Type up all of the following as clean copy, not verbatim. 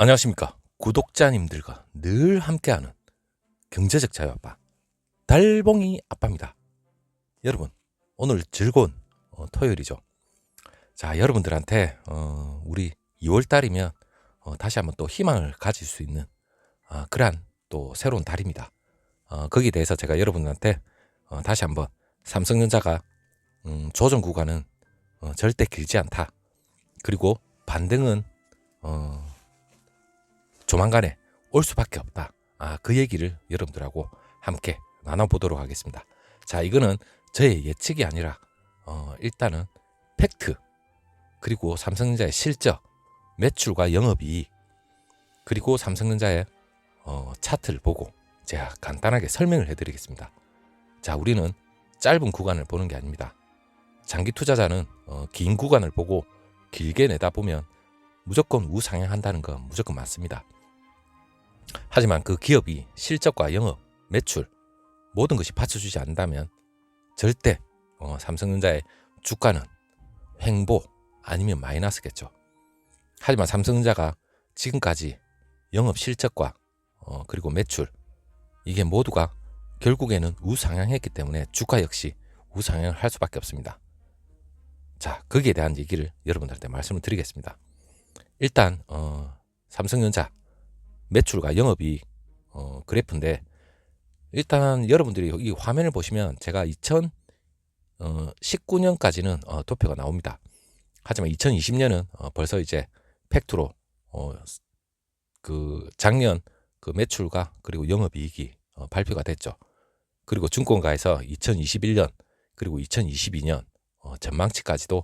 안녕하십니까. 구독자님들과 늘 함께하는 경제적 자유아빠 달봉이 아빠입니다. 여러분, 오늘 즐거운 토요일이죠. 자, 여러분들한테 우리 2월달이면 다시 한번 또 희망을 가질 수 있는 그러한 또 새로운 달입니다. 거기에 대해서 제가 여러분한테 다시 한번 삼성전자가 조정 구간은 절대 길지 않다. 그리고 반등은 조만간에 올 수밖에 없다. 그 얘기를 여러분들하고 함께 나눠보도록 하겠습니다. 자, 이거는 저의 예측이 아니라 일단은 팩트, 그리고 삼성전자의 실적, 매출과 영업이익, 그리고 삼성전자의 차트를 보고 제가 간단하게 설명을 해드리겠습니다. 자, 우리는 짧은 구간을 보는 게 아닙니다. 장기 투자자는 긴 구간을 보고 길게 내다보면 무조건 우상향한다는 건 무조건 맞습니다. 하지만 그 기업이 실적과 영업, 매출 모든 것이 받쳐주지 않는다면 절대 삼성전자의 주가는 횡보 아니면 마이너스겠죠. 하지만 삼성전자가 지금까지 영업 실적과 그리고 매출, 이게 모두가 결국에는 우상향했기 때문에 주가 역시 우상향을 할 수밖에 없습니다. 자, 거기에 대한 얘기를 여러분들한테 말씀을 드리겠습니다. 일단 삼성전자 매출과 영업이익 그래프인데, 일단 여러분들이 이 화면을 보시면 제가 2019년까지는 도표가 나옵니다. 하지만 2020년은 벌써 이제 팩트로 그 작년 그 매출과 그리고 영업이익이 발표가 됐죠. 그리고 증권가에서 2021년 그리고 2022년 전망치까지도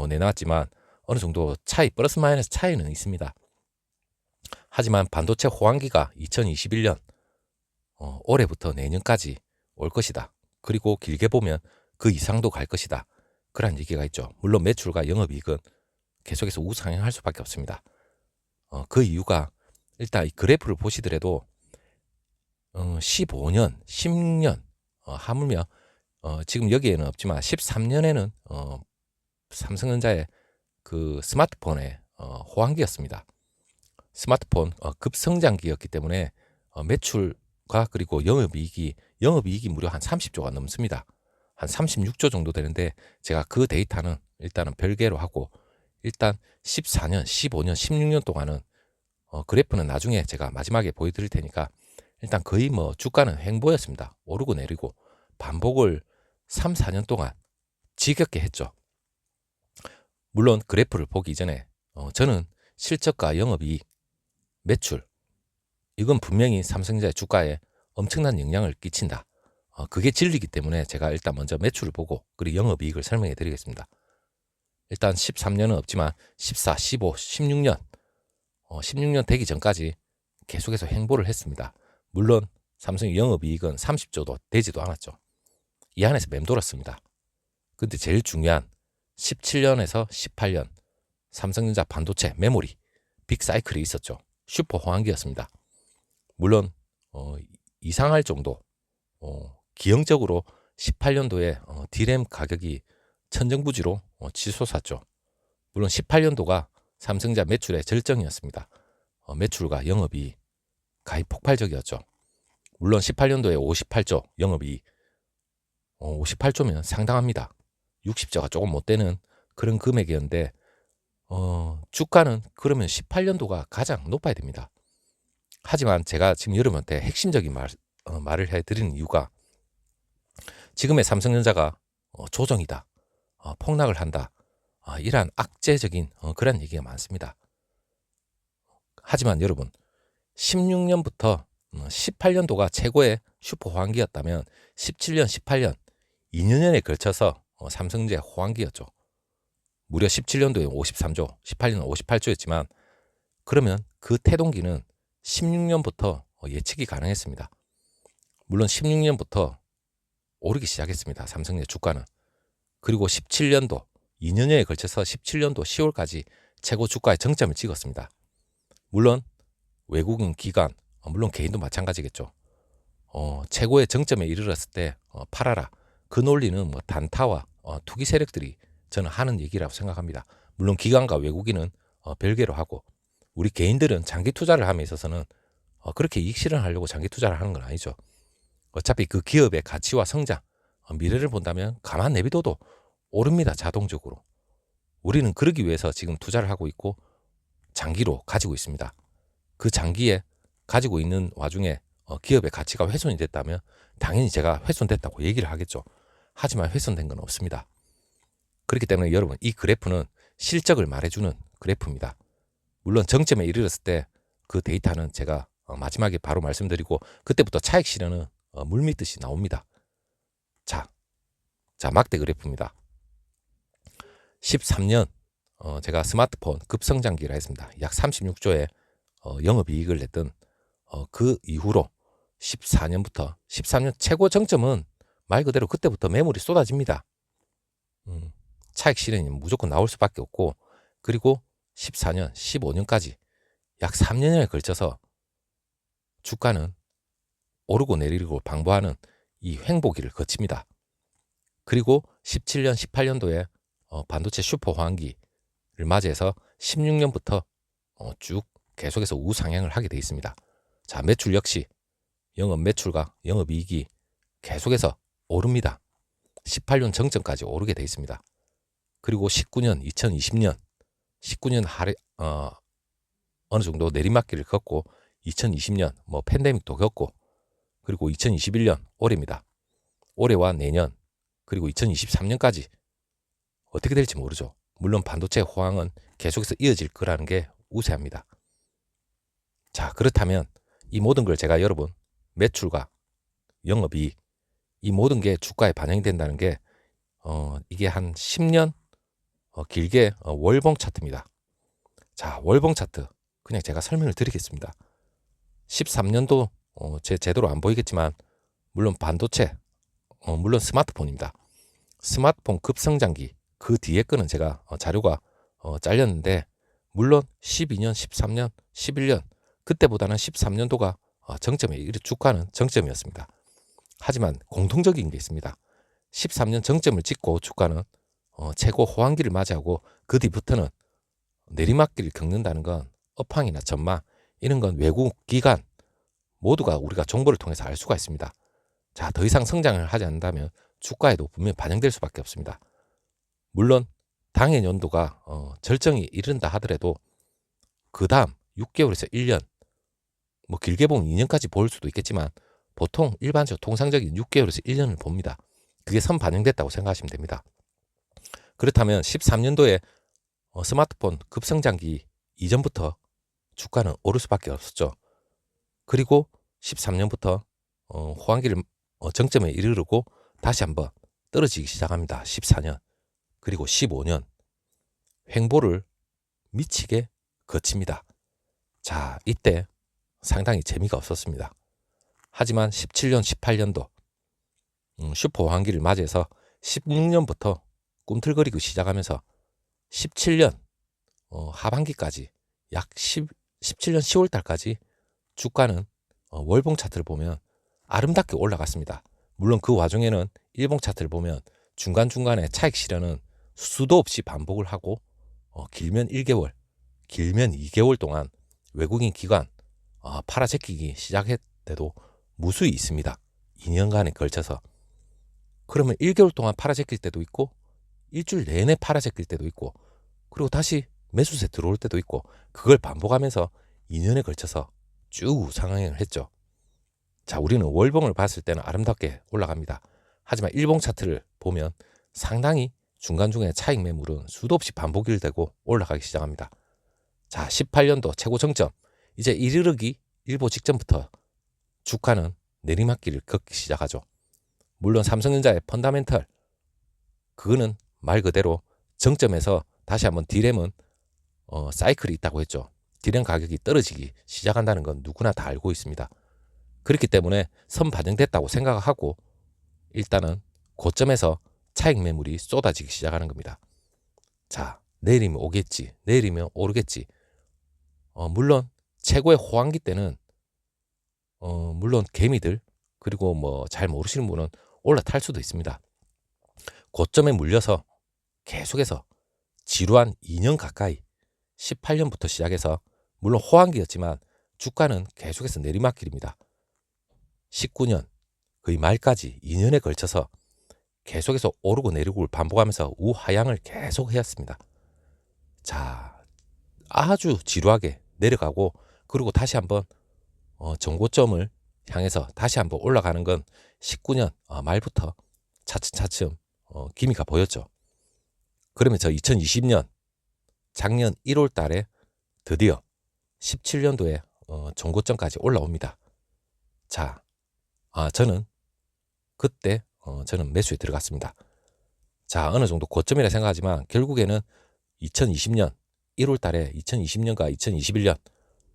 내놨지만 어느 정도 차이, 플러스 마이너스 차이는 있습니다. 하지만 반도체 호황기가 2021년 올해부터 내년까지 올 것이다. 그리고 길게 보면 그 이상도 갈 것이다. 그런 얘기가 있죠. 물론 매출과 영업이익은 계속해서 우상향할 수밖에 없습니다. 그 이유가 일단 이 그래프를 보시더라도 15년, 16년 하물며 지금 여기에는 없지만 13년에는 삼성전자의 그 스마트폰의 호황기였습니다. 스마트폰 급성장기였기 때문에 매출과 그리고 영업이익이 무려 한 30조가 넘습니다. 한 36조 정도 되는데, 제가 그 데이터는 일단은 별개로 하고, 일단 14년, 15년, 16년 동안은 그래프는 나중에 제가 마지막에 보여드릴 테니까, 일단 거의 주가는 횡보였습니다. 오르고 내리고 반복을 3, 4년 동안 지겹게 했죠. 물론 그래프를 보기 전에 저는 실적과 영업이익, 매출, 이건 분명히 삼성전자의 주가에 엄청난 영향을 끼친다. 그게 진리이기 때문에 제가 일단 먼저 매출을 보고 그리고 영업이익을 설명해 드리겠습니다. 일단 13년은 없지만 14, 15, 16년 16년 되기 전까지 계속해서 횡보를 했습니다. 물론 삼성의 영업이익은 30조도 되지도 않았죠. 이 안에서 맴돌았습니다. 근데 제일 중요한 17년에서 18년 삼성전자 반도체 메모리 빅사이클이 있었죠. 슈퍼 호황기였습니다. 물론 이상할 정도 기형적으로 18년도에 D램 가격이 천정부지로 치솟았죠. 물론 18년도가 삼성전자 매출의 절정이었습니다. 매출과 영업이 가히 폭발적이었죠. 물론 18년도에 58조 영업이 58조면 상당합니다. 60조가 조금 못 되는 그런 금액이었는데 주가는 그러면 18년도가 가장 높아야 됩니다. 하지만 제가 지금 여러분한테 핵심적인 말을 해드리는 이유가, 지금의 삼성전자가 조정이다, 폭락을 한다, 이러한 악재적인 그런 얘기가 많습니다. 하지만 여러분, 16년부터 18년도가 최고의 슈퍼 호황기였다면 17년, 18년 2년에 걸쳐서 삼성전자의 호황기였죠. 무려 17년도에 53조, 18년은 58조였지만 그러면 그 태동기는 16년부터 예측이 가능했습니다. 물론 16년부터 오르기 시작했습니다. 삼성전자 주가는. 그리고 17년도 2년여에 걸쳐서 17년도 10월까지 최고 주가의 정점을 찍었습니다. 물론 외국인 기관, 물론 개인도 마찬가지겠죠. 최고의 정점에 이르렀을 때 팔아라, 그 논리는 단타와 투기 세력들이 저는 하는 얘기라고 생각합니다. 물론 기관과 외국인은 별개로 하고, 우리 개인들은 장기 투자를 함에 있어서는 그렇게 이익 실현하려고 장기 투자를 하는 건 아니죠. 어차피 그 기업의 가치와 성장, 미래를 본다면 가만 내비둬도 오릅니다. 자동적으로. 우리는 그러기 위해서 지금 투자를 하고 있고 장기로 가지고 있습니다. 그 장기에 가지고 있는 와중에 기업의 가치가 훼손이 됐다면 당연히 제가 훼손됐다고 얘기를 하겠죠. 하지만 훼손된 건 없습니다. 그렇기 때문에 여러분, 이 그래프는 실적을 말해주는 그래프입니다. 물론 정점에 이르렀을 때 그 데이터는 제가 마지막에 바로 말씀드리고 그때부터 차익 실현은 물밀듯이 나옵니다. 자, 막대 그래프입니다. 13년 제가 스마트폰 급성장기라 했습니다. 약 36조의 영업이익을 냈던 그 이후로 13년 최고 정점은 말 그대로 그때부터 매물이 쏟아집니다. 차익 실현이 무조건 나올 수밖에 없고, 그리고 14년, 15년까지 약 3년에 걸쳐서 주가는 오르고 내리고 방부하는 이 횡보기를 거칩니다. 그리고 17년, 18년도에 반도체 슈퍼 호황기를 맞이해서 16년부터 쭉 계속해서 우상향을 하게 돼 있습니다. 자, 매출 역시 영업 매출과 영업이익이 계속해서 오릅니다. 18년 정점까지 오르게 돼 있습니다. 그리고 19년, 2020년, 19년 어느 정도 내리막길을 걷고 2020년 팬데믹도 겪고, 그리고 2021년 올해입니다. 올해와 내년, 그리고 2023년까지 어떻게 될지 모르죠. 물론 반도체 호황은 계속해서 이어질 거라는 게 우세합니다. 자, 그렇다면 이 모든 걸 제가 여러분, 매출과 영업이익, 이 모든 게 주가에 반영이 된다는 게 이게 한 10년 길게 월봉 차트입니다. 자, 월봉 차트 그냥 제가 설명을 드리겠습니다. 13년도 제대로 안 보이겠지만 물론 반도체, 물론 스마트폰입니다. 스마트폰 급성장기 그 뒤에 거는 제가 자료가 잘렸는데, 물론 12년, 13년, 11년 그때보다는 13년도가 정점에 주가는 정점이었습니다. 하지만 공통적인 게 있습니다. 13년 정점을 찍고 주가는 최고 호황기를 맞이하고 그 뒤부터는 내리막길을 겪는다는 건 업황이나 전망, 이런 건 외국 기관 모두가 우리가 정보를 통해서 알 수가 있습니다. 자, 더 이상 성장을 하지 않는다면 주가에도 분명히 반영될 수밖에 없습니다. 물론 당해 연도가 절정이 이른다 하더라도 그 다음 6개월에서 1년, 길게 보면 2년까지 볼 수도 있겠지만 보통 일반적 통상적인 6개월에서 1년을 봅니다. 그게 선 반영됐다고 생각하시면 됩니다. 그렇다면 13년도에 스마트폰 급성장기 이전부터 주가는 오를 수밖에 없었죠. 그리고 13년부터 호황기를 정점에 이르르고 다시 한번 떨어지기 시작합니다. 14년, 그리고 15년 횡보를 미치게 거칩니다. 자, 이때 상당히 재미가 없었습니다. 하지만 17년, 18년도 슈퍼 호황기를 맞이해서 16년부터 꿈틀거리고 시작하면서 17년 하반기까지 약 17년 10월달까지 주가는 월봉 차트를 보면 아름답게 올라갔습니다. 물론 그 와중에는 일봉 차트를 보면 중간중간에 차익 실현은 수도 없이 반복을 하고 길면 1개월, 길면 2개월 동안 외국인 기관 팔아제끼기 시작할 때도 무수히 있습니다. 2년간에 걸쳐서. 그러면 1개월 동안 팔아제낄 때도 있고 일주일 내내 팔아제낄 때도 있고, 그리고 다시 매수세 들어올 때도 있고, 그걸 반복하면서 2년에 걸쳐서 쭉 상향을 했죠. 자, 우리는 월봉을 봤을 때는 아름답게 올라갑니다. 하지만 일봉 차트를 보면 상당히 중간중간에 차익 매물은 수도 없이 반복이 되고 올라가기 시작합니다. 자, 18년도 최고 정점, 이제 이르르기 일보 직전부터 주가는 내리막길을 걷기 시작하죠. 물론 삼성전자의 펀더멘털, 그거는 말 그대로 정점에서 다시 한번 D램은 사이클이 있다고 했죠. D램 가격이 떨어지기 시작한다는 건 누구나 다 알고 있습니다. 그렇기 때문에 선 반영됐다고 생각하고 일단은 고점에서 차익 매물이 쏟아지기 시작하는 겁니다. 자, 내일이면 오겠지, 내일이면 오르겠지. 물론 최고의 호황기 때는 물론 개미들, 그리고 잘 모르시는 분은 올라탈 수도 있습니다. 고점에 물려서 계속해서 지루한 2년 가까이 18년부터 시작해서 물론 호황기였지만 주가는 계속해서 내리막길입니다. 19년 거의 말까지 2년에 걸쳐서 계속해서 오르고 내리고를 반복하면서 우하향을 계속 해왔습니다. 자, 아주 지루하게 내려가고 그리고 다시 한번 정고점을 향해서 다시 한번 올라가는 건 19년 말부터 차츰차츰 기미가 보였죠. 그러면서 2020년 작년 1월 달에 드디어 17년도에 정고점까지 올라옵니다. 자, 저는 그때 저는 매수에 들어갔습니다. 자, 어느 정도 고점이라 생각하지만 결국에는 2020년 1월 달에 2020년과 2021년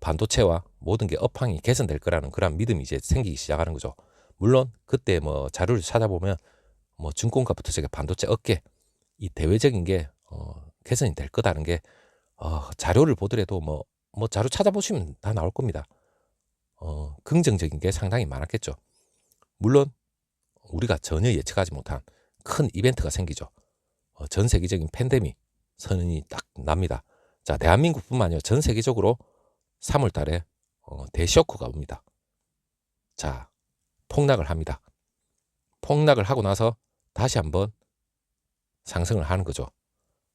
반도체와 모든 게 업황이 개선될 거라는 그런 믿음이 이제 생기기 시작하는 거죠. 물론 그때 뭐 자료를 찾아보면 뭐 증권가부터 저게 반도체 업계 이 대외적인 게 개선이 될 거다는 게 자료를 보더라도 뭐 자료 찾아보시면 다 나올 겁니다. 긍정적인 게 상당히 많았겠죠. 물론 우리가 전혀 예측하지 못한 큰 이벤트가 생기죠. 전 세계적인 팬데믹 선언이 딱 납니다. 자, 대한민국뿐만 아니라 전 세계적으로 3월 달에 대쇼크가 옵니다. 자, 폭락을 합니다. 폭락을 하고 나서 다시 한번 상승을 하는 거죠.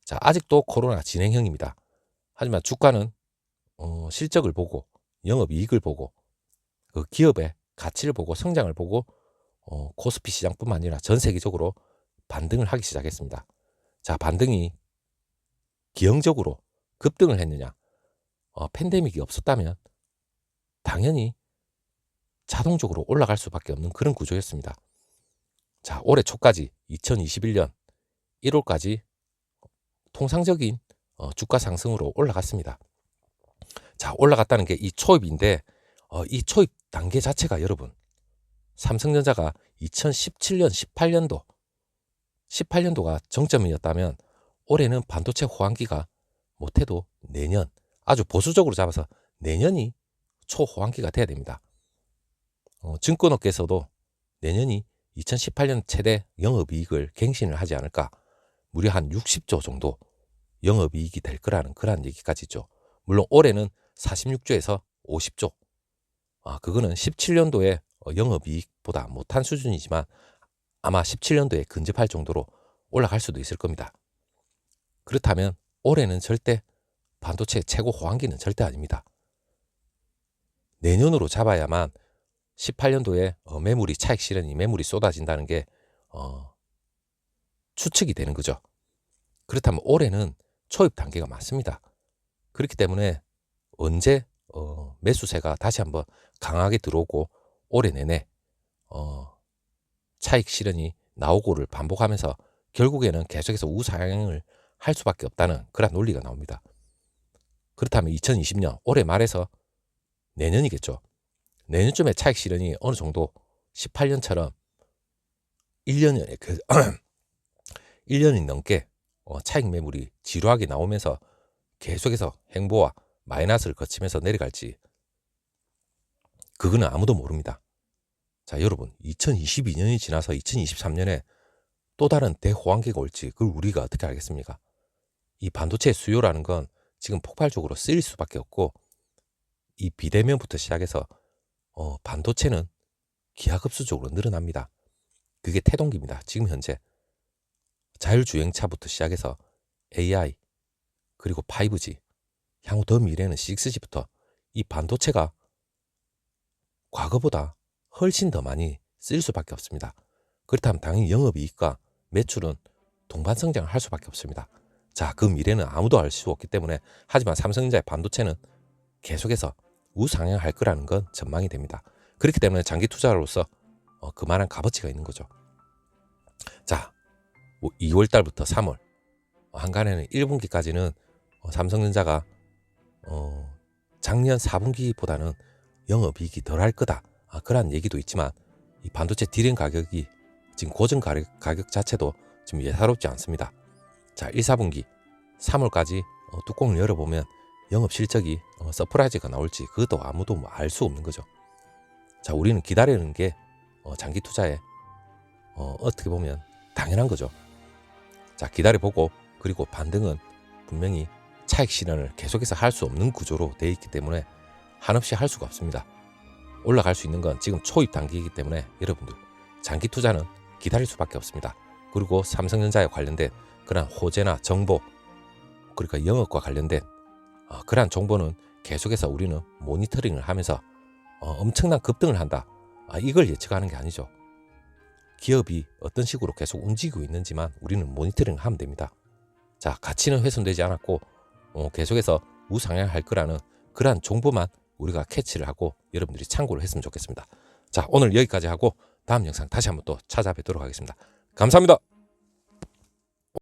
자, 아직도 코로나 진행형입니다. 하지만 주가는 실적을 보고 영업이익을 보고 그 기업의 가치를 보고 성장을 보고 코스피 시장뿐만 아니라 전 세계적으로 반등을 하기 시작했습니다. 자, 반등이 기형적으로 급등을 했느냐? 팬데믹이 없었다면 당연히 자동적으로 올라갈 수밖에 없는 그런 구조였습니다. 자, 올해 초까지 2021년 1월까지 통상적인 주가 상승으로 올라갔습니다. 자, 올라갔다는 게 이 초입인데 이 초입 단계 자체가 여러분 삼성전자가 2017년 18년도가 정점이었다면 올해는 반도체 호황기가 못해도 내년 아주 보수적으로 잡아서 내년이 초호황기가 돼야 됩니다. 증권업계에서도 내년이 2018년 최대 영업이익을 갱신을 하지 않을까 무려 한 60조 정도 영업이익이 될 거라는 그런 얘기까지 있죠. 물론 올해는 46조에서 50조 그거는 17년도에 영업이익보다 못한 수준이지만 아마 17년도에 근접할 정도로 올라갈 수도 있을 겁니다. 그렇다면 올해는 절대 반도체 최고 호황기는 절대 아닙니다. 내년으로 잡아야만 18년도에 매물이 차익 실현이 매물이 쏟아진다는 게 추측이 되는 거죠. 그렇다면 올해는 초입 단계가 맞습니다. 그렇기 때문에 언제 매수세가 다시 한번 강하게 들어오고 올해 내내 차익 실현이 나오고를 반복하면서 결국에는 계속해서 우상향을 할 수밖에 없다는 그런 논리가 나옵니다. 그렇다면 2020년 올해 말에서 내년이겠죠. 내년쯤에 차익 실현이 어느 정도 18년처럼 1년이 넘게 차익 매물이 지루하게 나오면서 계속해서 행보와 마이너스를 거치면서 내려갈지 그거는 아무도 모릅니다. 자, 여러분 2022년이 지나서 2023년에 또 다른 대호황기가 올지 그걸 우리가 어떻게 알겠습니까? 이 반도체 수요라는 건 지금 폭발적으로 쓰일 수밖에 없고 이 비대면부터 시작해서 반도체는 기하급수적으로 늘어납니다. 그게 태동기입니다. 지금 현재 자율주행차부터 시작해서 AI 그리고 5G 향후 더 미래는 6G부터 이 반도체가 과거보다 훨씬 더 많이 쓰일 수밖에 없습니다. 그렇다면 당연히 영업이익과 매출은 동반 성장을 할 수밖에 없습니다. 자, 그 미래는 아무도 알 수 없기 때문에 하지만 삼성전자의 반도체는 계속해서 우상향할 거라는 건 전망이 됩니다. 그렇기 때문에 장기 투자로서 그만한 값어치가 있는 거죠. 자, 2월 달부터 3월 한간에는 1분기까지는 삼성전자가 작년 4분기보다는 영업이익이 덜 할 거다. 그런 얘기도 있지만 이 반도체 디램 가격이 지금 고정 가격 자체도 지금 예사롭지 않습니다. 자, 1, 4분기 3월까지 뚜껑을 열어보면 영업 실적이 서프라이즈가 나올지 그것도 아무도 알 수 없는 거죠. 자, 우리는 기다리는 게 장기 투자에 어떻게 보면 당연한 거죠. 자, 기다려보고 그리고 반등은 분명히 차익 실현을 계속해서 할 수 없는 구조로 되어 있기 때문에 한없이 할 수가 없습니다. 올라갈 수 있는 건 지금 초입 단계이기 때문에 여러분들 장기 투자는 기다릴 수밖에 없습니다. 그리고 삼성전자에 관련된 그런 호재나 정보, 그러니까 영업과 관련된 그러한 정보는 계속해서 우리는 모니터링을 하면서 엄청난 급등을 한다, 이걸 예측하는 게 아니죠. 기업이 어떤 식으로 계속 움직이고 있는지만 우리는 모니터링을 하면 됩니다. 자, 가치는 훼손되지 않았고 계속해서 우상향할 거라는 그러한 정보만 우리가 캐치를 하고 여러분들이 참고를 했으면 좋겠습니다. 자, 오늘 여기까지 하고 다음 영상 다시 한번 또 찾아뵙도록 하겠습니다. 감사합니다.